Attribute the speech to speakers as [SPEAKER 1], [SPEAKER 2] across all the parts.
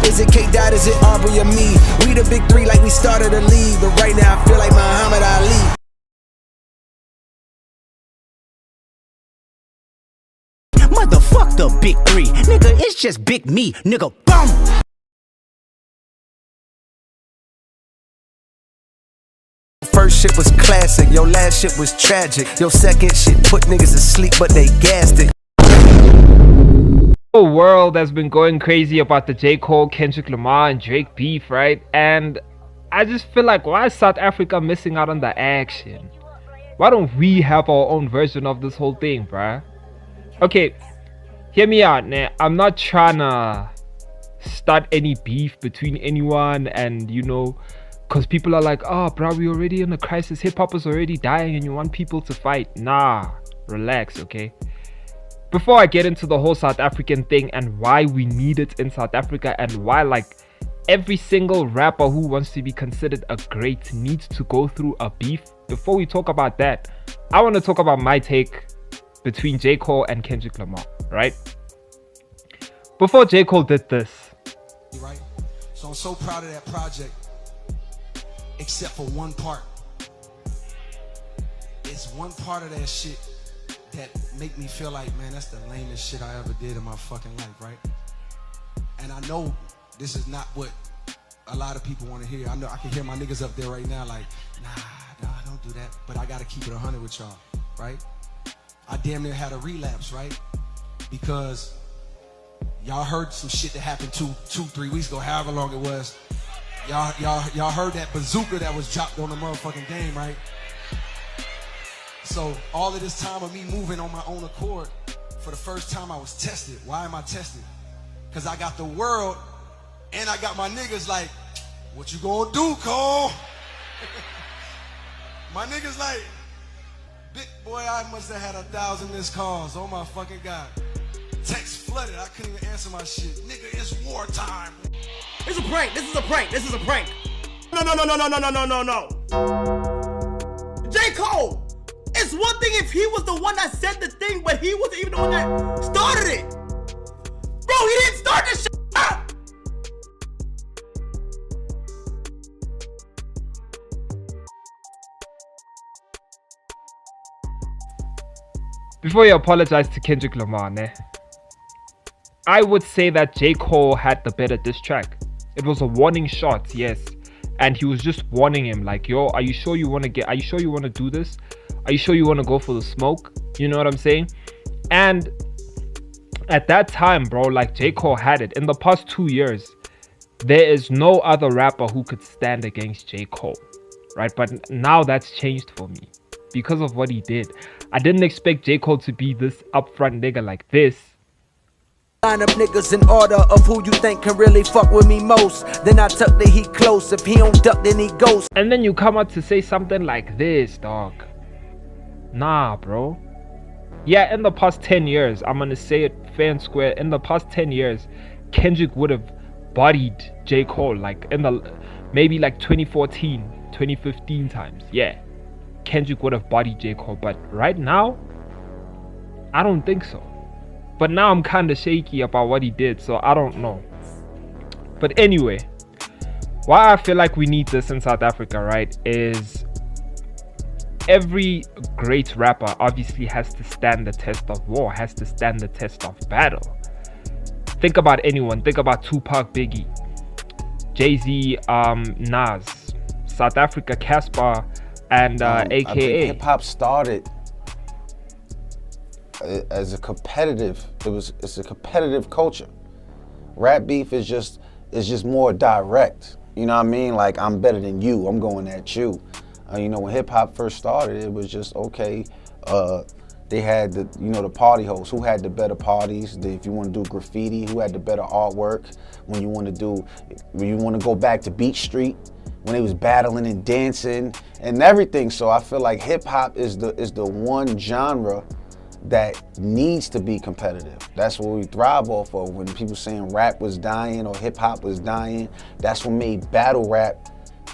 [SPEAKER 1] Is it K-Dot, is it Aubrey or me? We the big three like we started a league, but right now I feel like Muhammad Ali.
[SPEAKER 2] Motherfuck the big three, nigga, it's just big me, nigga, bum.
[SPEAKER 1] First shit was classic, your last shit was tragic. Your second shit put niggas to sleep, but they gassed it.
[SPEAKER 3] The world has been going crazy about the J. Cole, Kendrick Lamar, and Drake beef, right? And I just feel like, why is South Africa missing out on the action? Why don't we have our own version of this whole thing, bruh? Okay, hear me out, man. I'm not trying to start any beef between anyone, and you know, because people are like, oh, bro, we already in a crisis. Hip-hop is already dying and you want people to fight. Nah, relax, okay? Before I get into the whole South African thing and why we need it in South Africa and why, like, every single rapper who wants to be considered a great needs to go through a beef, before we talk about that, I want to talk about my take between J. Cole and Kendrick Lamar, right? Before J. Cole did this.
[SPEAKER 4] Right? So I'm so proud of that project, except for one part. It's one part of that shit that make me feel like, man, that's the lamest shit I ever did in my fucking life, right? And I know this is not what a lot of people want to hear. I know I can hear my niggas up there right now like, nah, don't do that. But I gotta keep it 100 with y'all, right? I damn near had a relapse, right? Because y'all heard some shit that happened 3 weeks ago, however long it was. Y'all heard that bazooka that was dropped on the motherfucking game, right? So all of this time of me moving on my own accord, for the first time I was tested. Why am I tested? Because I got the world and I got my niggas like, what you gonna do, Cole? My niggas like, big boy, I must have had 1,000 missed calls. Oh my fucking God. Text flooded, I couldn't even answer my shit. Nigga, it's wartime.
[SPEAKER 2] It's a prank, this is a prank, this is a prank. No. J. Cole, it's one thing if he was the one that said the thing, but he wasn't even the one that started it. Bro, he didn't start this shit.
[SPEAKER 3] Before you apologize to Kendrick Lamar, ne? I would say that J. Cole had the better diss track. It was a warning shot, yes. And he was just warning him like, yo, are you sure you want to do this? Are you sure you want to go for the smoke? You know what I'm saying? And at that time, bro, like J. Cole had it. In the past 2 years, there is no other rapper who could stand against J. Cole, right? But now that's changed for me because of what he did. I didn't expect J. Cole to be this upfront nigga like this.
[SPEAKER 1] Line up niggas in order of who you think can really fuck with me most. Then I tuck the heat close. If he don't duck, then he goes.
[SPEAKER 3] And then you come out to say something like this, dog. Nah, bro. Yeah, in the past 10 years, I'm gonna say it fair and square. In the past 10 years, Kendrick would have bodied J. Cole like in the maybe like 2014, 2015 times. Yeah, Kendrick would have bodied J. Cole. But right now, I don't think so. But now I'm kind of shaky about what he did, so I don't know. But anyway, why I feel like we need this in South Africa, right, is every great rapper obviously has to stand the test of war, has to stand the test of battle. Think about anyone. Think about Tupac, Biggie, Jay-Z, Nas, South Africa, Casper, and AKA.
[SPEAKER 5] I think hip-hop started as a competitive, it's a competitive culture. Rap beef is just more direct. You know what I mean? Like, I'm better than you, I'm going at you. You know, when hip hop first started, it was just, okay, they had the, you know, the party hosts, who had the better parties, if you want to do graffiti, who had the better artwork, when you want to go back to Beach Street, when they was battling and dancing and everything. So I feel like hip hop is the one genre that needs to be competitive. That's what we thrive off of. When people saying rap was dying or hip hop was dying, that's what made battle rap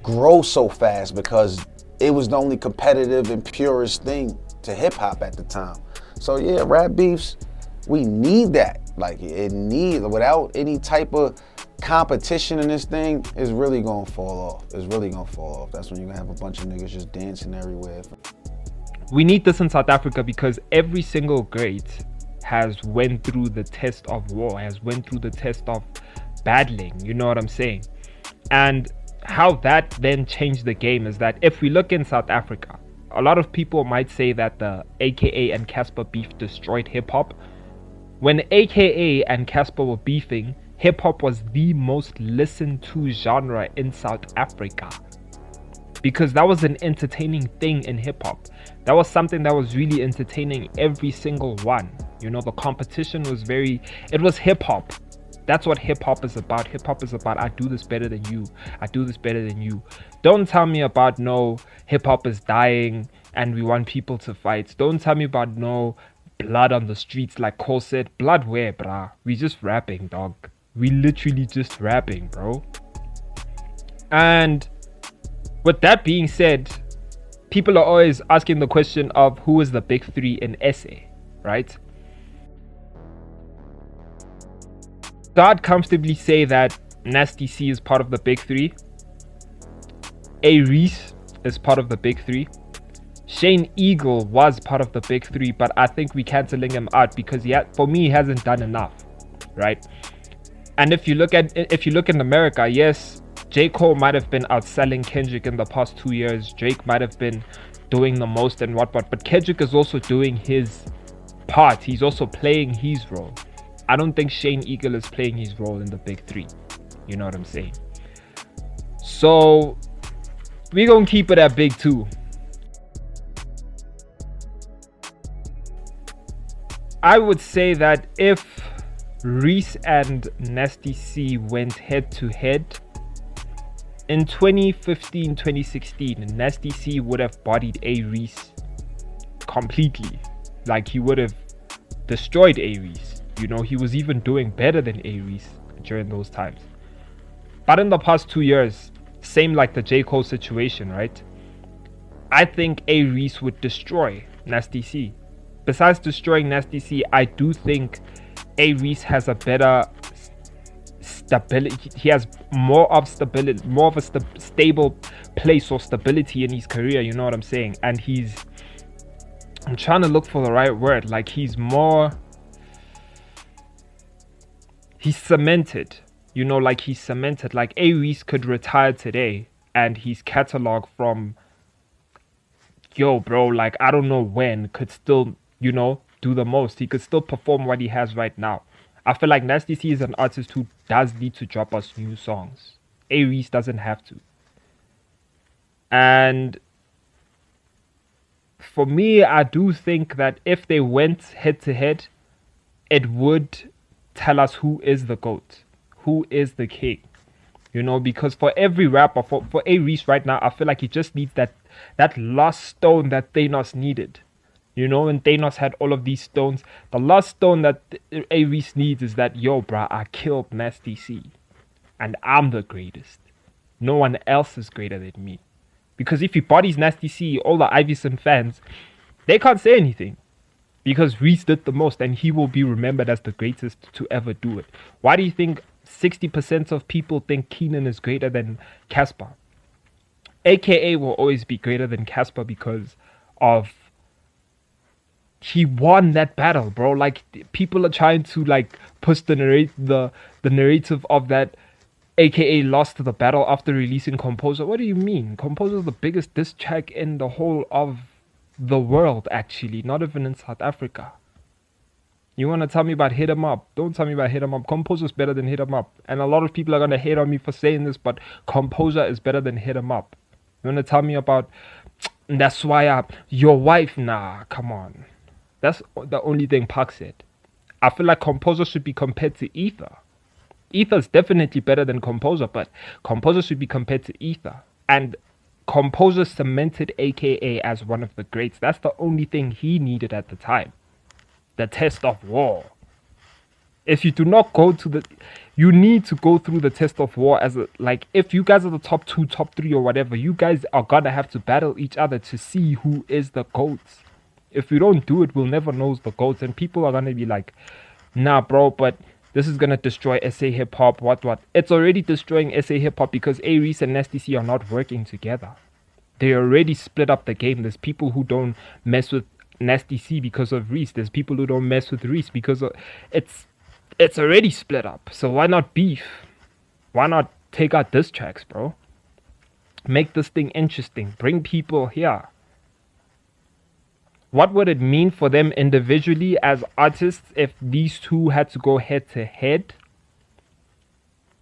[SPEAKER 5] grow so fast, because it was the only competitive and purest thing to hip hop at the time. So yeah, rap beefs, we need that. Like, it needs, without any type of competition in this thing is really gonna fall off. It's really gonna fall off. That's when you're gonna have a bunch of niggas just dancing everywhere.
[SPEAKER 3] We need this in South Africa because every single great has went through the test of war, has went through the test of battling, you know what I'm saying? And how that then changed the game is that if we look in South Africa, a lot of people might say that the AKA and Casper beef destroyed hip-hop. When AKA and Casper were beefing, hip-hop was the most listened to genre in South Africa, because that was an entertaining thing in hip-hop. That was something that was really entertaining every single one. You know, the competition was it was hip-hop. That's what hip-hop is about. Hip-hop is about, I do this better than you. I do this better than you. Don't tell me about, no, hip-hop is dying and we want people to fight. Don't tell me about, no, blood on the streets, like Cole said. Blood where, brah? We just rapping, dog. We literally just rapping, bro. And with that being said, people are always asking the question of who is the big three in SA, right? So I'd comfortably say that Nasty C is part of the big three. A-Reece is part of the big three. Shane Eagle was part of the big three, but I think we're canceling him out because for me, he hasn't done enough, right? And if you look in America, yes, J. Cole might have been outselling Kendrick in the past 2 years. Drake might have been doing the most and whatnot, but Kendrick is also doing his part. He's also playing his role. I don't think Shane Eagle is playing his role in the big three. You know what I'm saying? So we're gonna keep it at big two. I would say that if Reece and Nasty C went head to head in 2015, 2016, Nasty C would have bodied A-Reece completely. Like, he would have destroyed A-Reece. You know, he was even doing better than A-Reece during those times. But in the past 2 years, same like the J. Cole situation, right? I think A-Reece would destroy Nasty C. Besides destroying Nasty C, I do think A-Reece has a better stability. He has more of stability, more of a stable place or stability in his career, you know what I'm saying? And I'm trying to look for the right word. Like, he's cemented, you know, like he's cemented. Like, A-Reece could retire today and his catalog from, yo, bro, like, I don't know when, could still, you know, do the most. He could still perform what he has right now. I feel like Nasty C is an artist who does need to drop us new songs. A-Reece doesn't have to. And for me, I do think that if they went head to head, it would tell us who is the GOAT, who is the king. You know, because for every rapper, for A-Reece right now, I feel like he just needs that last stone that Thanos needed. You know, and Thanos had all of these stones. The last stone that A-Reece needs is that, yo, bruh, I killed Nasty C. And I'm the greatest. No one else is greater than me. Because if he bodies Nasty C, all the Ivyson fans, they can't say anything. Because Reece did the most, and he will be remembered as the greatest to ever do it. Why do you think 60% of people think Keenan is greater than Casper? AKA will always be greater than Casper because of he won that battle, bro. Like, people are trying to like push the narrative of that AKA lost the battle after releasing Composer. What do you mean? Composer is the biggest diss track in the whole of the world, actually, not even in South Africa. You want to tell me about Hit 'Em Up? Don't tell me about Hit 'Em Up. Composer is better than Hit 'Em Up. And a lot of people are going to hate on me for saying this, but Composer is better than Hit 'Em Up. You want to tell me about, that's why your wife? Nah, come on. That's the only thing Pac said. I feel like Composer should be compared to Ether. Ether's definitely better than Composer, but Composer should be compared to Ether. And Composer cemented AKA as one of the greats. That's the only thing he needed at the time. The test of war. If you do not go to you need to go through the test of war as if you guys are the top 2, top 3 or whatever, you guys are gonna have to battle each other to see who is the GOATs. If we don't do it, we'll never know the GOATs, and people are gonna be like, nah, bro, but this is gonna destroy SA hip hop, what. It's already destroying SA hip hop because A-Reece and Nasty C are not working together. They already split up the game. There's people who don't mess with Nasty C because of Reece. There's people who don't mess with Reece because of it's already split up. So why not beef? Why not take out diss tracks, bro? Make this thing interesting. Bring people here. What would it mean for them individually as artists if these two had to go head to head?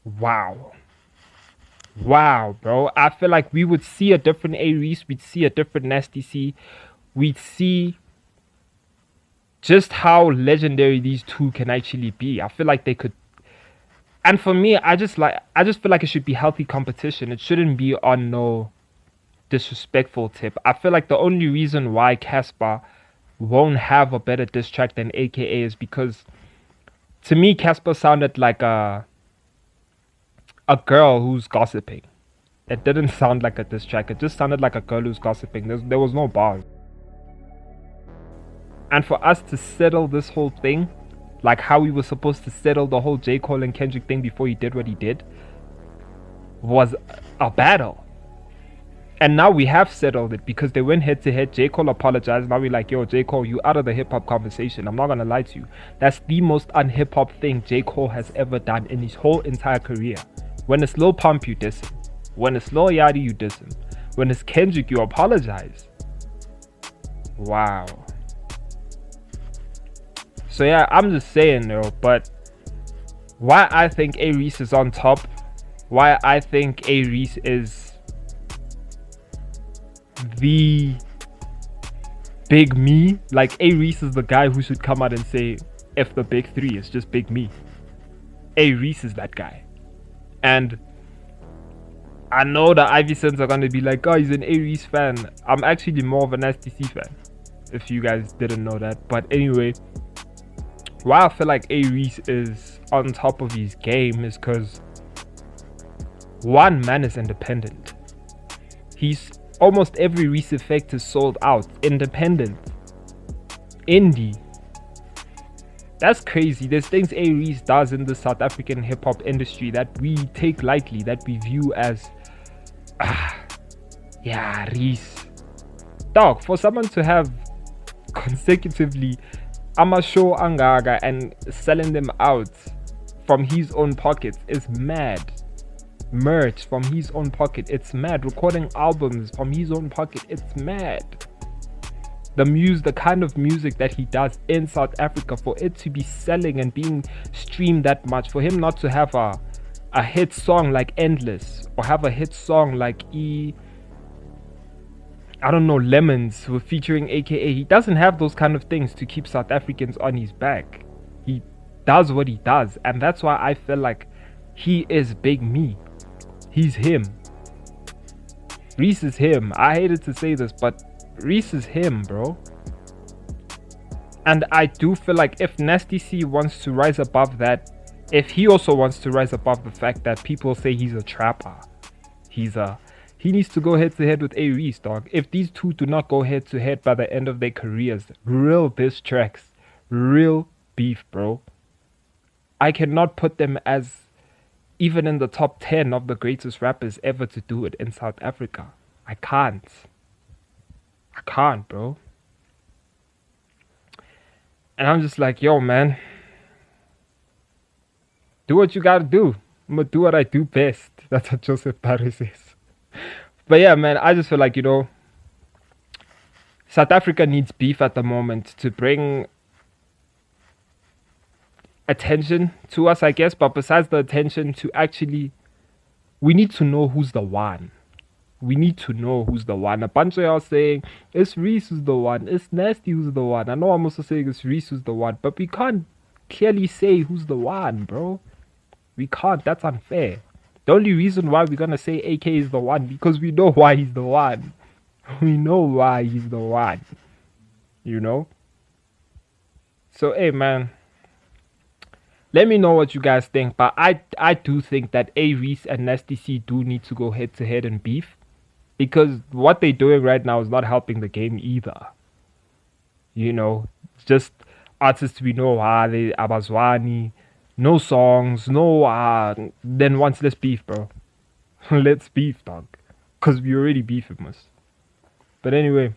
[SPEAKER 3] Wow. Wow, bro. I feel like we would see a different A-Reece. We'd see a different Nasty C. We'd see just how legendary these two can actually be. I feel like they could. And for me, I just feel like it should be healthy competition. It shouldn't be on no disrespectful tip. I feel like the only reason why Casper won't have a better diss track than AKA is because to me Casper sounded like a girl who's gossiping. It didn't sound like a diss track. It just sounded like a girl who's gossiping. There was no bars. And for us to settle this whole thing, like how we were supposed to settle the whole J. Cole and Kendrick thing before he did what he did, was a battle. And now we have settled it because they went head to head. J. Cole apologized. Now we're like, yo, J. Cole, you out of the hip hop conversation. I'm not going to lie to you. That's the most un-hip hop thing J. Cole has ever done in his whole entire career. When it's Lil Pump, you diss him. When it's Lil Yachty, you diss him. When it's Kendrick, you apologize. Wow. So yeah, I'm just saying though, but why I think A-Reece is on top, why I think A-Reece is the big me, like A-Reece is the guy who should come out and say, F the big three, it's just big me. A-Reece is that guy. And I know the Iversons are going to be like, oh, he's an A-Reece fan. I'm actually more of a Nasty C fan, if you guys didn't know that. But anyway, why I feel like A-Reece is on top of his game is because one, man is independent. He's almost every Reece effect is sold out. Independent. Indie. That's crazy. There's things A-Reece does in the South African hip-hop industry that we take lightly, that we view as yeah, Reece. Dog, for someone to have consecutively Amasho Angaga and selling them out from his own pockets is mad. Merch from his own pocket, it's mad. Recording albums from his own pocket, it's mad. The kind of music that he does in South Africa, for it to be selling and being streamed that much, for him not to have a hit song like Endless, or have a hit song like Lemons with featuring AKA. He doesn't have those kind of things to keep South Africans on his back. He does what he does, and that's why I feel like he is big me. He's him. Reece is him. I hated to say this, but Reece is him, bro. And I do feel like if Nasty C wants to rise above that, if he also wants to rise above the fact that people say he's a trapper, he needs to go head to head with A-Reece, dog. If these two do not go head to head by the end of their careers, real diss tracks, real beef, bro, I cannot put them as even in the top 10 of the greatest rappers ever to do it in South Africa. I can't, bro. And I'm just like, yo, man, do what you gotta do. I'm gonna do what I do best. That's what Joseph Barry says. But yeah, man, I just feel like, South Africa needs beef at the moment to bring attention to us, I guess. But besides the attention, to actually, we need to know who's the one. We need to know who's the one. A bunch of y'all saying it's Reece who's the one, it's Nasty who's the one. I know I'm also saying it's Reece who's the one, but we can't clearly say who's the one, bro. We can't. That's unfair. The only reason why we're gonna say AK is the one, because we know why he's the one. We know why he's the one. So hey, man, let me know what you guys think. But I do think that A-Reece and Nasty C do need to go head to head and beef, because what they're doing right now is not helping the game either. Just artists we know, they Abazwani, No songs, no then once let's beef, bro. Let's beef, dog. Cause we already beef with us. But anyway,